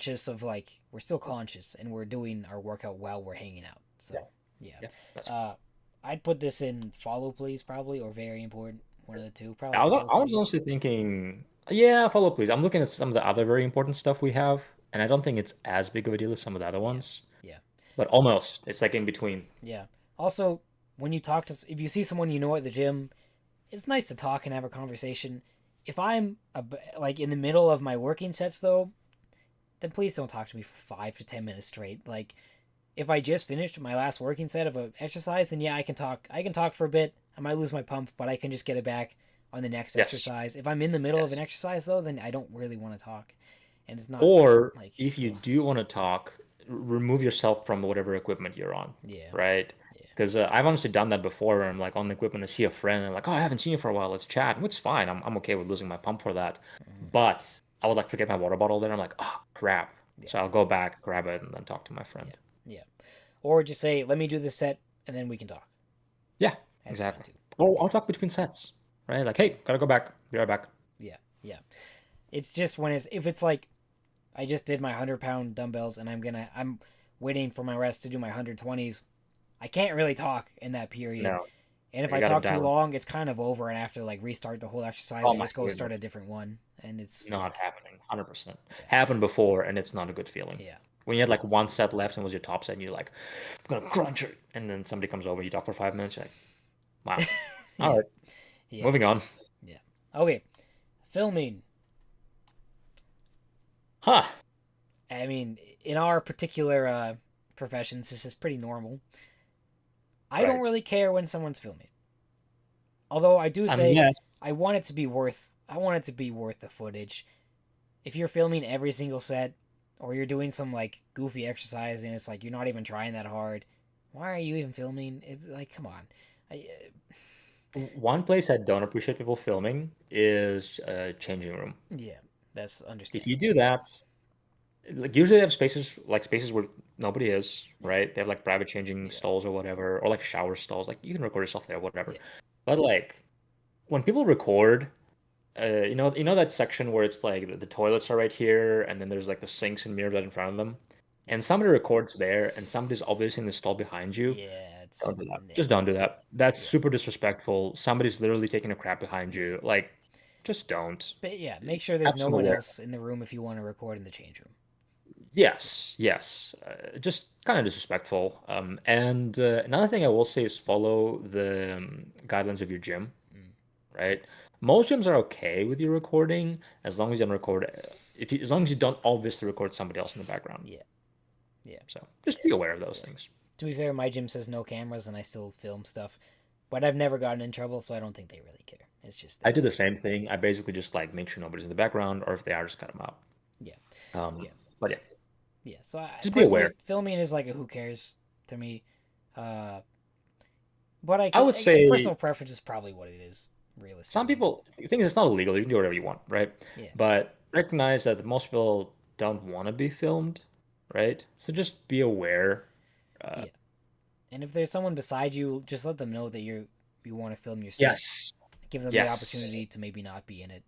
we're still conscious and we're doing our workout while we're hanging out. Yeah, So, yeah. yeah, that's. Uh, I'd put this in follow please probably or very important. One of the two. Probably I was follow I was please. honestly thinking, yeah, follow please. I'm looking at some of the other very important stuff we have, and I don't think it's as big of a deal as some of the other Yeah. ones, Yeah. but almost. It's like in between. Yeah. Also, when you talk to, if you see someone you know at the gym, it's nice to talk and have a conversation. If I'm like in the middle of my working sets though, then please don't talk to me for 5 to 10 minutes straight. Like, if I just finished my last working set of a exercise, then yeah, I can talk. I can talk for a bit. I might lose my pump, but I can just get it back on the next Yes, exercise. If I'm in the middle of an yes. exercise though, then I don't really want to talk, and it's not Or like, if you ugh, do want to talk, remove yourself from whatever equipment you're on, yeah, right? yeah, Because I've honestly done that before. Where I'm like on the equipment, I see a friend, and I'm like, oh, I haven't seen you for a while. Let's chat. And it's fine. I'm okay with losing my pump for that. mhm, But I would like forget my water bottle there. I'm like, oh crap. yeah, So I'll go back, grab it, and then talk to my yeah, friend. yeah. Or just say, let me do this set, and then we can talk. Yeah, That's fine exactly. too. Or Yeah, I'll talk between sets, right? Like, hey, gotta go back. Be right back. yeah, yeah. It's just when it's if it's like I just did my 100 pound dumbbells and I'm waiting for my rest to do my 120s. I can't really talk in that period. No, And if you I gotta talk too dial it. long, it's kind of over and I have to like restart the whole exercise Oh or my just go start a goodness. different one. And it's Not happening. 100%. yeah. Happened before, and it's not a good feeling. Yeah. When you had like one set left and it was your top set, and you're like, I'm gonna crunch it. And then somebody comes over, you talk for 5 minutes, you're like, wow. All Yeah. right, Yeah. moving on. Yeah. Okay. Filming. Huh. I mean, in our particular professions, this is pretty normal. I don't Right. really care when someone's filming. Although I do I mean, say yes. I want it to be worth the footage. If you're filming every single set or you're doing some like goofy exercise and it's like you're not even trying that hard, why are you even filming? It's like, come on. I, One place I don't appreciate people filming is changing room. yeah, that's If you understandable. do that, like usually they have spaces where nobody is, Yeah. right? They have like private changing Yeah. stalls or whatever, or like shower stalls. Like you can record yourself there, whatever. Yeah. But like when people record, you know that section where it's like the toilets are right here, and then there's like the sinks and mirrors right in front of them, Yeah. and somebody records there, and somebody's obviously in the stall behind you. Yeah, Don't do that. Just it's don't not do good. that. That's Yeah. super disrespectful. Somebody's literally taking a crap behind Yeah. you. Like, just don't. But yeah, make sure there's Have no some one awareness. else in the room if you want to record in the change room. Yes, yes. Just kind of disrespectful. And another thing I will say is follow the guidelines of your gym, Mm. right? Most gyms are okay with you recording as long as you don't record, as long as you don't obviously record somebody else in the background. Yeah. Yeah. So just be aware of those Yeah. things. To be fair, my gym says no cameras and I still film stuff. But I've never gotten in trouble, so I don't think they really care. It's just I do the same thing. I basically just like make sure nobody's in the background, or if they are, just cut them out. yeah. Um, Yeah. but yeah, Yeah. So I just be personally aware. filming is like a who cares to me. Uh but I I could would say personal preference is probably what it is. some realistically. people think it's not illegal. You can do whatever you want, right? Yeah, But recognize that most people don't want to be filmed, right? So just be aware. Uh, yeah. And if there's someone beside you, just let them know that you want to film your scene. yes, Give them the yes, opportunity to maybe not be in it.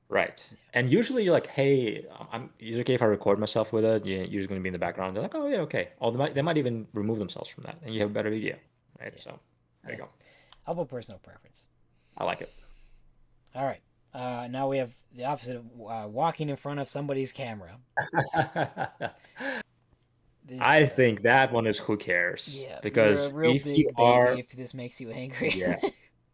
right. Yeah, And usually you're like, hey, is it okay if I record myself with it? You're just going to be in the background. They're like, oh yeah, okay. Oh, they might even remove themselves from that, and you have a better video, right? yeah, So there yeah. you go. How about personal preference? I like it. All right. Now we have the opposite of walking in front of somebody's camera. This, I think that one is who cares yeah, you're a because real if you big baby are, if this makes you angry. yeah,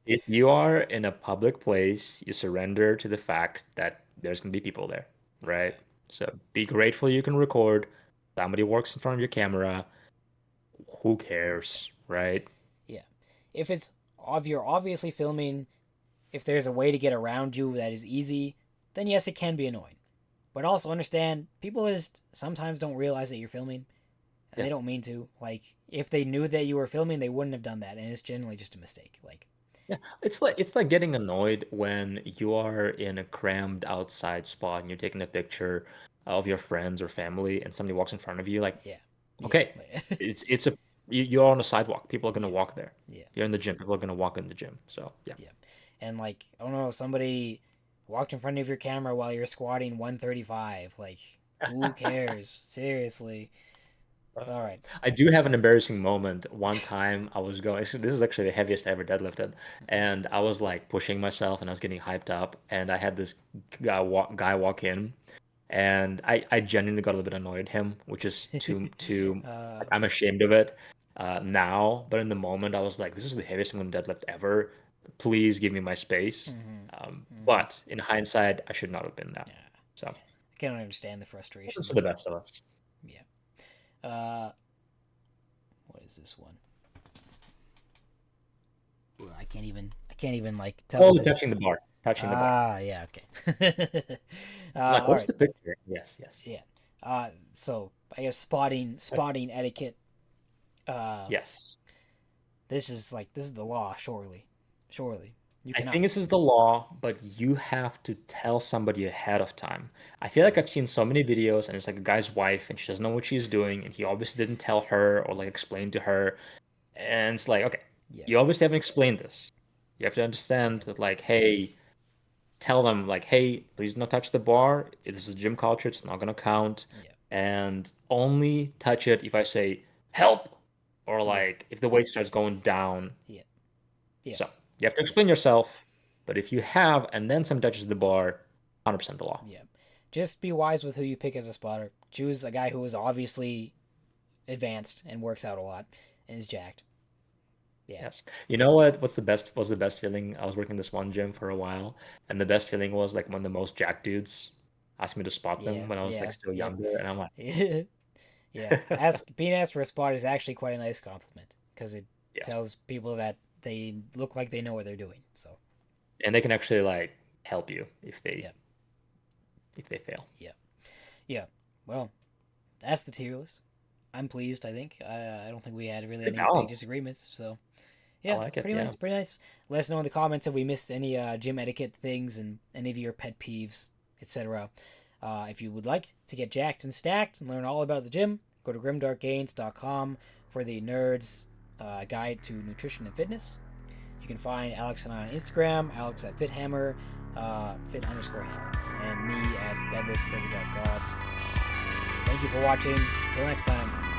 if you are in a public place, you surrender to the fact that there's gonna be people there, Yeah, right? So be grateful you can record. Somebody works in front of your camera. Who cares, right? yeah. If it's if you're obviously filming, if there's a way to get around you that is easy, then yes, it can be annoying. But also understand people just sometimes don't realize that you're filming, and Yeah. they don't mean to. Like if they knew that you were filming, they wouldn't have done that, and it's generally just a mistake. Like Yeah, it's like it's it's like getting annoyed when you are in a crammed outside spot and you're taking a picture of your friends or family and somebody walks in front of you. Like, yeah, yeah, okay, it's a you're on a sidewalk. People are gonna yeah, walk there. yeah, You're in the gym. People are gonna walk in the gym. So yeah. yeah. And like I don't know, somebody walked in front of your camera while you're squatting 135. Like who cares? Seriously. All right. I do have an embarrassing moment. One time I was going, this is actually the heaviest I ever deadlifted, and I was like pushing myself and I was getting hyped up, and I had this guy walk in, and I genuinely got a little bit annoyed at him, which is too uh, like, I'm ashamed of it now, but in the moment I was like, this is the heaviest I'm going to deadlift ever. Please give me my space. mm-hmm, mm-hmm. But in hindsight, I should not have been that. Yeah, So I can understand the happens frustration. to the best of us. Yeah. Uh, what is this one? Well, I can't even like tell what Oh, this. touching the bar, touching the bar. Ah, yeah, okay. I'm like, All what's right, the picture? Yes, yes, yeah. So I guess spotting etiquette. Uh, yes. this is the law. Surely you I cannot. think this is the law, but you have to tell somebody ahead of time. I feel like Mm, I've seen so many videos, and it's like a guy's wife, and she doesn't know what she's doing, and he obviously didn't tell her or like explain to her. And it's like, okay, yeah, you obviously haven't explained this. You have to yeah, understand that, like, hey, tell them, like, hey, please do not touch the bar. This is gym culture, it's not gonna count. yeah, And only touch it if I say help or yeah, like if the weight starts going down. yeah, yeah, So you have to explain yourself, but if you have and then some touches the bar, 100% the law. yeah. Just be wise with who you pick as a spotter. Choose a guy who is obviously advanced and works out a lot and is jacked. Yeah, Yes. You know what? What's the best feeling? I was working this one gym for a while, and the best feeling was like when the most jack dudes asked me to spot yeah, them when I was like yeah, still yep. younger, and I'm like, Yeah, being asked for a spot is actually quite a nice compliment because it yes. tells people that they look like they know what they're doing. So And they can actually like help you if they yeah, if they fail. yeah, yeah. Well, that's the tier list. I'm pleased. I think I don't think we had really Good any big balance. disagreements. So I yeah, like it. pretty Yeah. nice, pretty nice. Let us know in the comments if we missed any gym etiquette things and any of your pet peeves, etc. If you would like to get jacked and stacked and learn all about the gym, go to grimdarkgains.com for the nerds guide to nutrition and fitness. You can find Alex and I on Instagram, Alex at FitHammer, fit_hammer, and me at Deadlist for the Dark Gods. Thank you for watching. Until next time.